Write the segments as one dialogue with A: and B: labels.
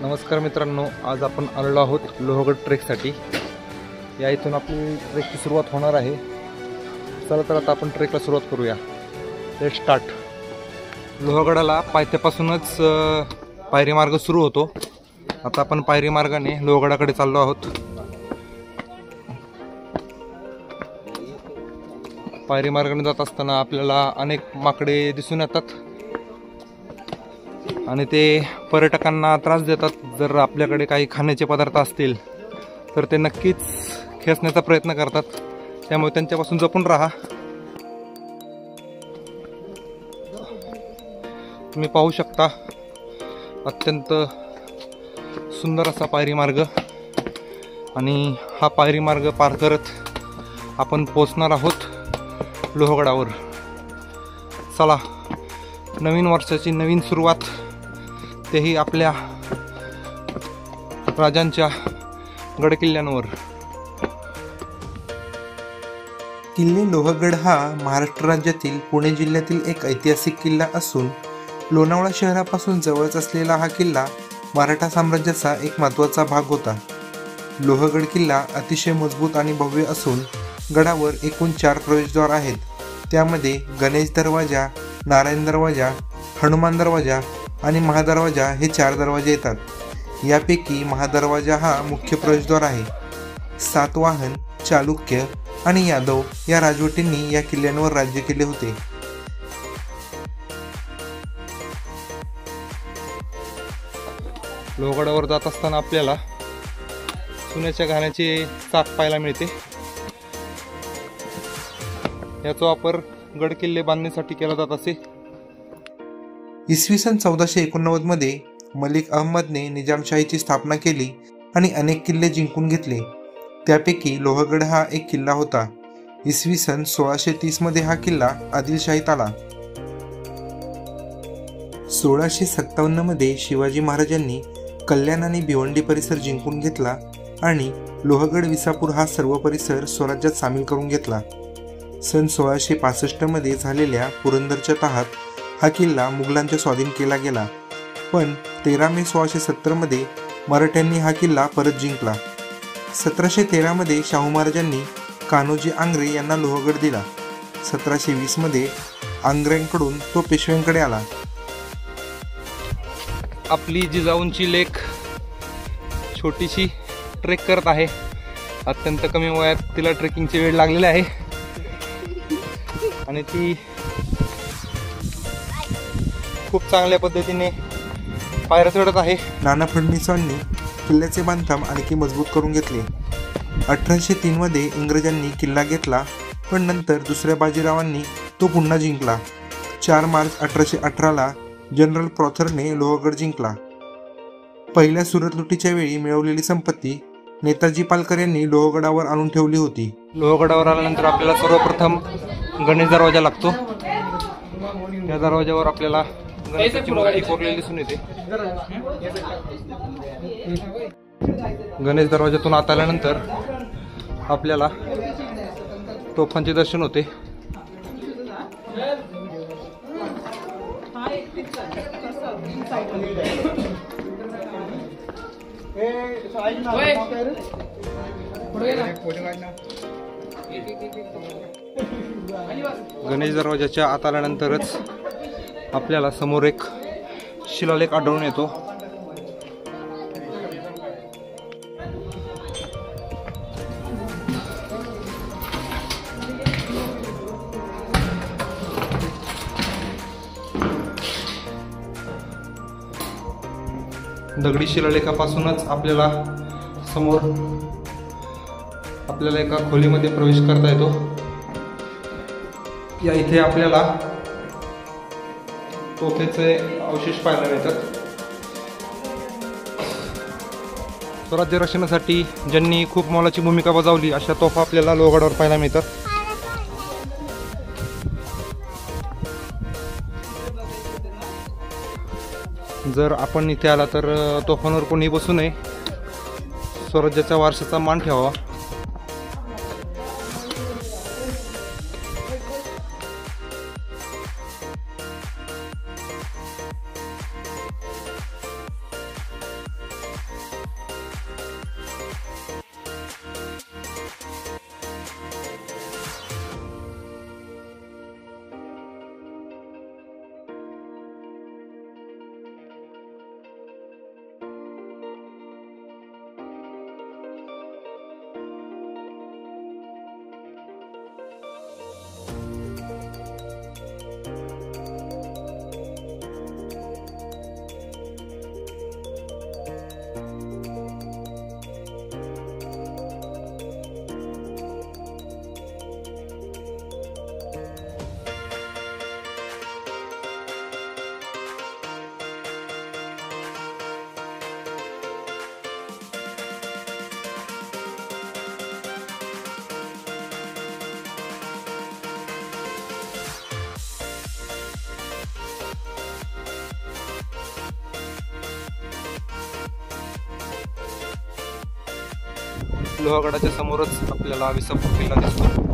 A: नमस्कार मित्रांनो, आज आपण आलेलो आहोत लोहगड ट्रेकसाठी। या इथून आपली ट्रेकची सुरुवात होणार आहे। चला तर आता आपण ट्रेकला सुरुवात करूया। Let's start. लोहगडाला पायथ्यापासूनच पायरी मार्ग सुरू होतो। आता आपण पायरी मार्गाने लोहगडाकडे चाललो आहोत। पायरी मार्गाने जात असताना आपल्याला अनेक माकडे दिसून येतात आणि ते पर्यटकांना त्रास देतात। जर आपल्याकडे काही खाण्याचे पदार्थ असतील तर ते नक्कीच खेचण्याचा प्रयत्न करतात, त्यामुळे त्यांच्यापासून जपून राहा। तुम्ही पाहू शकता अत्यंत सुंदर असा पायरी मार्ग, आणि हा पायरी मार्ग पार करत आपण पोहोचणार आहोत लोहगडावर। चला, नवीन वर्षाची नवीन सुरुवात, तेही आपल्या राजांच्या गडकिल्ल्यांवर।
B: किल्ले लोहगड हा महाराष्ट्र राज्यातील पुणे जिल्ह्यातील एक ऐतिहासिक किल्ला असून लोणावळा शहरापासून जवळच असलेला हा किल्ला मराठा साम्राज्याचा एक महत्त्वाचा भाग होता। लोहगड किल्ला अतिशय मजबूत आणि भव्य असून गडावर एकूण 4 प्रवेशद्वार आहेत। त्यामध्ये गणेश दरवाजा, नारायण दरवाजा, हनुमान दरवाजा आणि महादरवाजा हे 4 दरवाजे येतात। यापैकी महादरवाजा हा मुख्य प्रवेशद्वार आहे। सातवाहन, चालुक्य आणि यादव या राजवटींनी या किल्ल्यांवर राज्य केले होते।
A: लोहगडावर जात असताना आपल्याला सोन्याच्या घाण्याचे चाक पाहायला मिळते। याचा वापर गड किल्ले बांधण्यासाठी केला जात असे।
B: इसवी सन 1489 मध्ये मलिक अहमदने निजामशाहीची स्थापना केली आणि अनेक किल्ले जिंकून घेतले। त्यापैकी लोहगड हा एक किल्ला होता। इसवी सन 1630 मध्ये हा किल्ला आदिलशाहीत आला। 1657 मध्ये शिवाजी महाराजांनी कल्याण आणि भिवंडी परिसर जिंकून घेतला आणि लोहगड विसापूर हा सर्व परिसर स्वराज्यात सामील करून घेतला। सन 1665 मध्ये झालेल्या पुरंदरच्या तहात हा किल्ला मुघलांच्या स्वाधीन केला गेला, पण 13 मे 1670 मध्ये मराठ्यांनी हा किल्ला परत जिंकला। 1713 मध्ये शाहू महाराजांनी कान्होजी आंग्रे यांना लोहगड दिला। 1720 मध्ये आंग्र्यांकडून तो पेशव्यांकडे आला।
A: आपली जिजाऊंची लेक छोटीशी ट्रेक करत आहे। अत्यंत कमी वयात तिला ट्रेकिंगची वेळ लागलेली आहे आणि ती खूप चांगल्या पद्धतीने पायऱ्या चढत आहे।
B: नाना फडणवीसांनी किल्ल्याचे बांधकाम आणखी मजबूत करून घेतले। 1803 मध्ये इंग्रजांनी किल्ला घेतला, पण नंतर दुसऱ्या बाजीरावांनी तो पुन्हा जिंकला। 4 मार्च 1818 ला जनरल प्रॉथरने लोहगड जिंकला। पहिल्या सुरत लुटीच्या वेळी मिळवलेली संपत्ती नेताजी पालकर यांनी लोहगडावर आणून ठेवली होती।
A: लोहगडावर आल्यानंतर आपल्याला सर्वप्रथम गणेश दरवाजा लागतो। त्या दरवाजावर आपल्याला गणेशाची मूर्ती कोरलेली दिसून येते। गणेश दरवाजातून आत आल्यानंतर आपल्याला तोफांचे दर्शन होते। गणेश दरवाजाच्या आत आल्यानंतरच आपल्याला समोर एक शिलालेख आढळून येतो। दगडी शिलालेखापासूनच आपल्याला समोर एका खोलीमध्ये प्रवेश करता येतो। या इथे आपल्याला तोफेचे अवशेष पाहायला मिळतात। स्वराज्य रक्षणासाठी ज्यांनी खूप मोलाची भूमिका बजावली अशा तोफा आपल्याला लोहगडावर पाहायला मिळतात। जर आपण इथे आला तर तोफांवर कोणी बसू नये, स्वराज्याच्या वारशाचा मान ठेवावा। लोहगडाच्या समोरच आपल्याला विसापूर किल्ला दिसतो.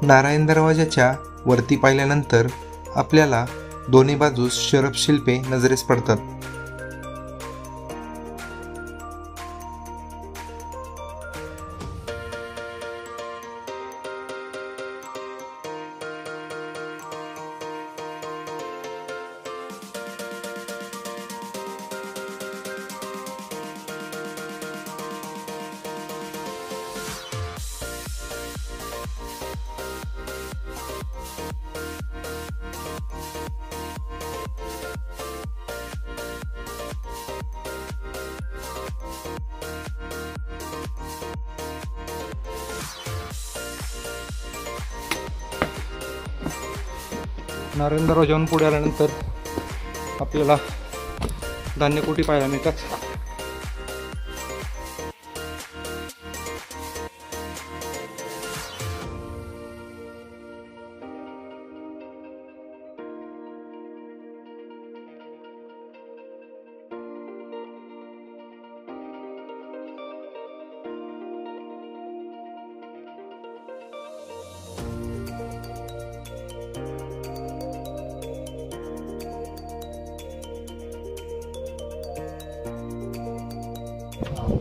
B: नारायण दरवाजाच्या वरती पाहिल्यानंतर आपल्याला दोन्ही बाजूस शरभ शिल्पे नजरेस पडतात.
A: नारायण दरवाजाहून पुढे आल्यानंतर आपल्याला धान्यकोठी पाहायला मिळतात.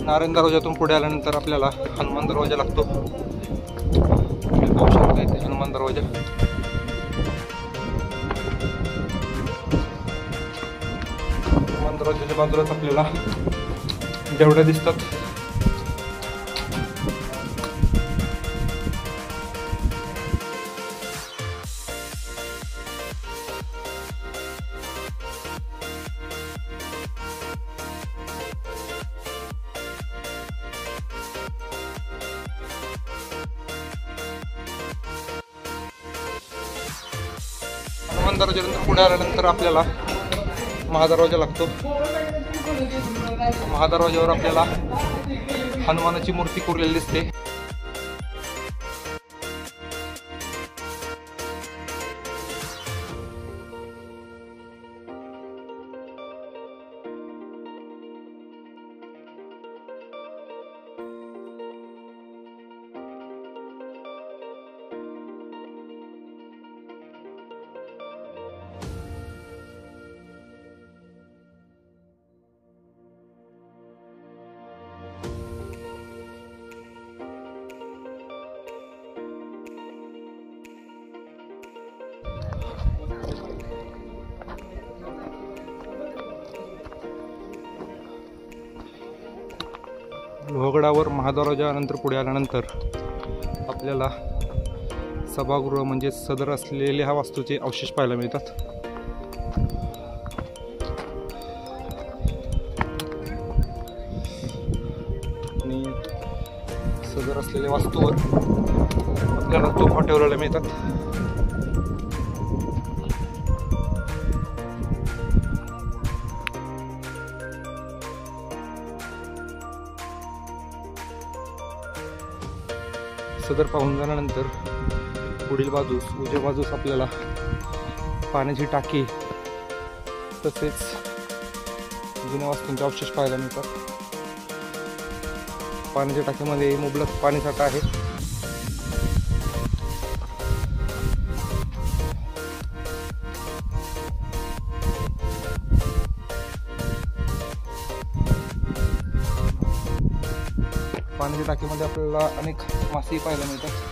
A: नारायण दरवाजातून पुढे आल्यानंतर आपल्याला हनुमान दरवाजा लागतो. पाहू शकता इथे हनुमान दरवाजा. हनुमान दरवाजाच्या बाजूलाच आपल्याला देवड्या दिसतात. हनुमान दरवाजानंतर पुढे आल्यानंतर आपल्याला महादरवाजा लागतो. महादरवाजावर आपल्याला हनुमानाची मूर्ती कोरलेली दिसते. लोहगडावर महादरवाजानंतर पुढे आल्यानंतर आपल्याला सभागृह म्हणजे सदर असलेल्या वास्तूचे अवशेष पाहायला मिळतात. आणि सदर असलेल्या वास्तूवर आपल्याला तोफा ठेवलेल्या मिळतात. सदर पाहून झाल्यानंतर पुढील बाजूस उजव्या बाजूस आपल्याला पाण्याची टाकी तसेच जुन्या वस्तूंचे अवशेष पाहायला मिळतात. पाण्याच्या टाकीमध्ये मुबलक पाणीसाठा आहे. पाण्याच्या टाकीमध्ये आपल्याला अनेक मासे पाहायला मिळतात.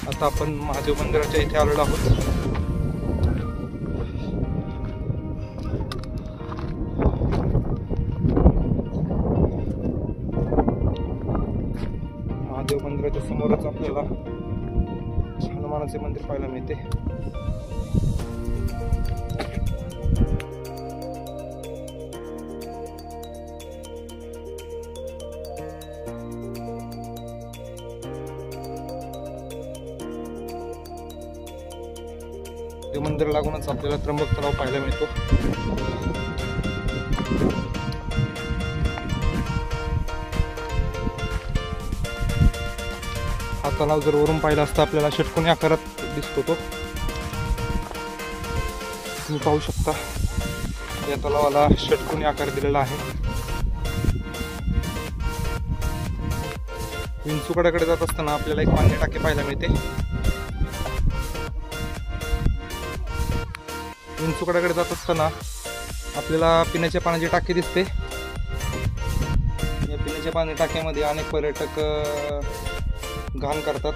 A: आता आपण महादेव मंदिराच्या इथे आलेलो आहोत. महादेव मंदिराच्या समोरच आपल्याला हनुमानाचे मंदिर पाहायला मिळते. ते मंदिर लागूनच आपल्याला त्र्यंबक तलाव पाहायला मिळतो. हा तलाव जर वरून पाहिला असता आपल्याला षटकोनी आकारात दिसतो तो. तुम्ही पाहू शकता या तलावाला षटकोनी आकार दिलेला आहे. विंचुकड्याकडे जात असताना आपल्याला एक पाणी टाकी पाहायला मिळते. विंचुकड्याकडे जात असताना आपल्याला पिण्याच्या पाण्याची टाकी दिसते. या पिण्याच्या पाणी टाक्यामध्ये अनेक पर्यटक घाण करतात.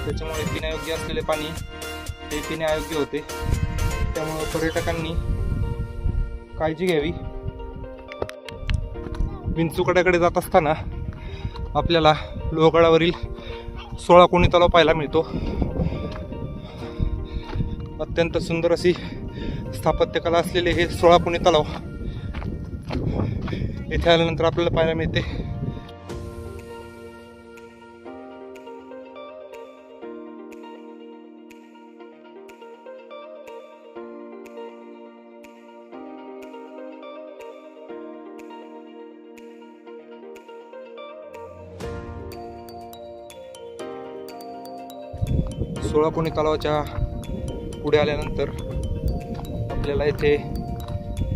A: त्याच्यामुळे पिण्यायोग्य असलेले पाणी हे पिण्यायोग्य होते. त्यामुळे पर्यटकांनी काळजी घ्यावी. विंचुकड्याकडे जात असताना आपल्याला लोहगडावरील 16 कोणी तलाव पाहायला मिळतो. अत्यंत सुंदर अशी स्थापत्यकला असलेले हे 16 कोणी तलाव इथे आल्यानंतर आपल्याला पाहायला मिळते. सोळा कोणी तलावाच्या पुढे आल्यानंतर आपल्याला इथे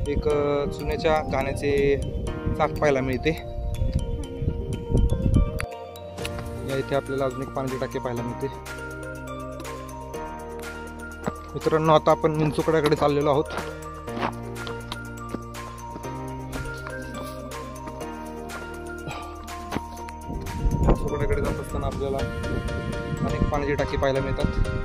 A: एक चुन्याच्या घाण्याचे चाक पाहायला मिळते. या इथे आपल्याला अजून एक पाण्याची टाकी पाहायला मिळते. मित्रांनो, आता आपण विंचुकड्याकडे चाललेलो आहोत. विंचुकड्याकडे जात असताना आपल्याला अनेक पाण्याची टाकी पाहायला मिळतात.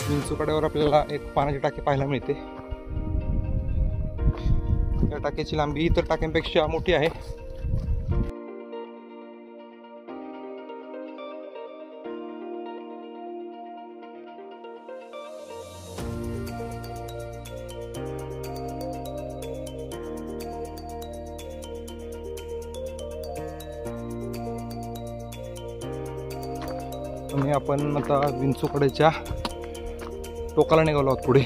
A: विंचुकड्यावर आपल्याला एक पाण्याची टाकी पाहायला मिळते. या टाकीची लांबी इतर टाक्यांपेक्षा मोठी आहे. आणि आपण आता विंचुकड्याच्या टोकाला निघालो आहोत पुढे.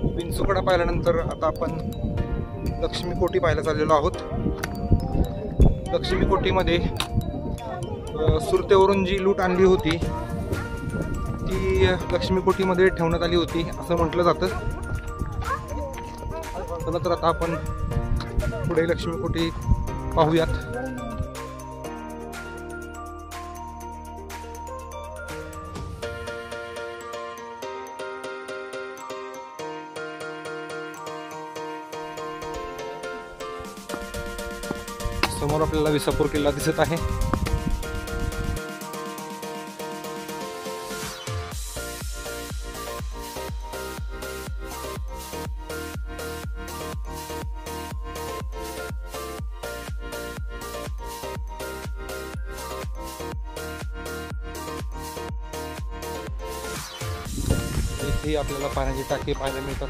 A: विंचुकडा पाहिल्यानंतर आता आपण लक्ष्मीकोटी पाहायला चाललेलो आहोत. लक्ष्मीकोटीमध्ये सुरतेवरून जी लूट आणली होती ती लक्ष्मीकोटीमध्ये ठेवण्यात आली होती असं म्हटलं जातं. चला तर आता आपण पुढे लक्ष्मीकोटी पाहूयात. समोर आपल्याला विसापूर किल्ला दिसत आहे. इथे आपल्याला पाण्याची टाकी पाहायला मिळतात.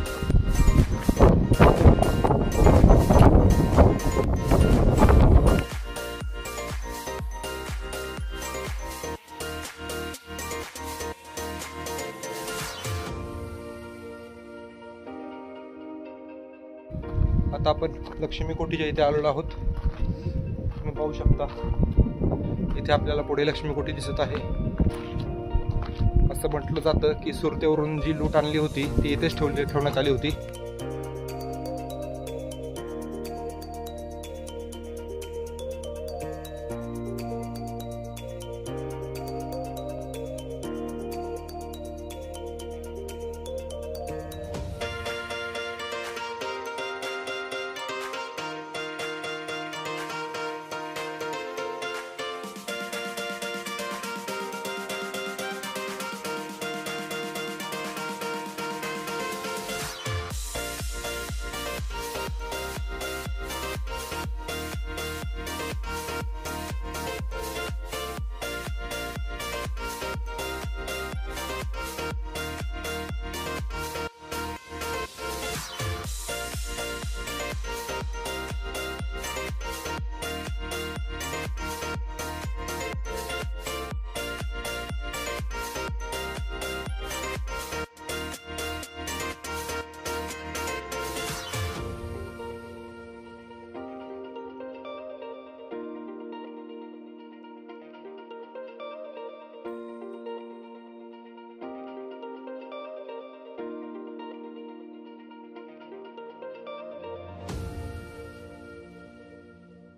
A: आता आपण लक्ष्मीकोटीच्या इथे आलेलो आहोत. तुम्ही पाहू शकता इथे आपल्याला पुढे लक्ष्मीकोटी दिसत आहे. असं म्हटलं जातं की सुरतेवरून जी लूट आणली होती ती इथेच ठेवण्यात आली होती.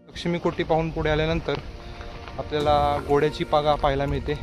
A: लक्ष्मीकोटी पाहून पुढे आल्यानंतर आपल्याला घोड्याची पागा पाहायला मिळते.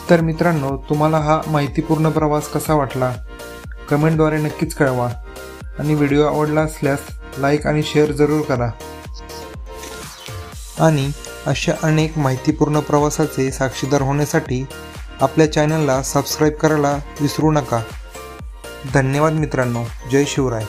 B: तर मित्रांनो, तुम्हाला हा माहितीपूर्ण प्रवास कसा वाटला कमेंटद्वारे नक्कीच कळवा आणि व्हिडिओ आवडला असल्यास लाईक आणि शेअर जरूर करा. आणि अशा अनेक माहितीपूर्ण प्रवासाचे साक्षीदार होण्यासाठी आपल्या चॅनलला सबस्क्राईब करायला विसरू नका. धन्यवाद मित्रांनो. जय शिवराय.